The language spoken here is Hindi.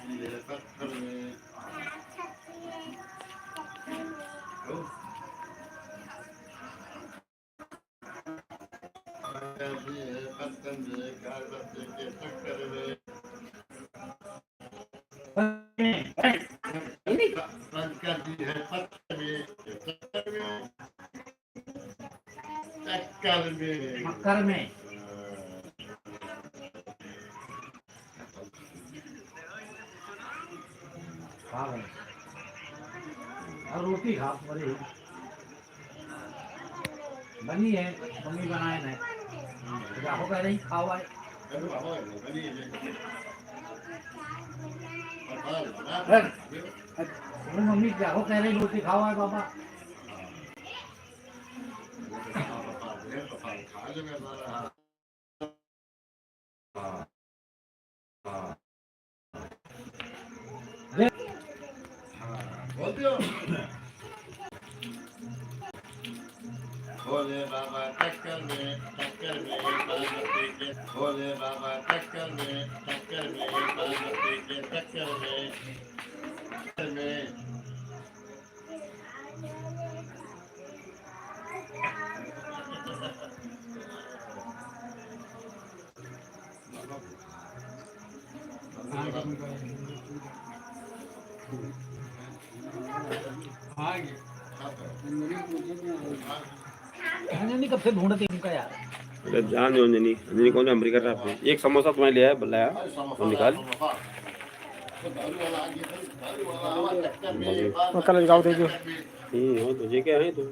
पत्थर में पत्थर में गाय बच्चे के चक्कर में संकर जी है पत्थर में चक्कर में मक्कर में खा गए और रोटी खा बड़ी बनी है मम्मी बनाए नहीं जाओ कह रही खाओ आए मम्मी जाओ कह रही रोटी खाओ आए बाबा भोले बाबा टक्कर में बागमती के भोले बाबा टक्कर में बागमती के टक्कर में अंजनी कब से ढूंढते इनका यार अरे जान दो अंजनी अंजनी कौन अमेरिका रहा है एक समोसा तुम्हें लिया है बुलाया तो निकाल कल गाँव दे दो हो तुझे क्या है तू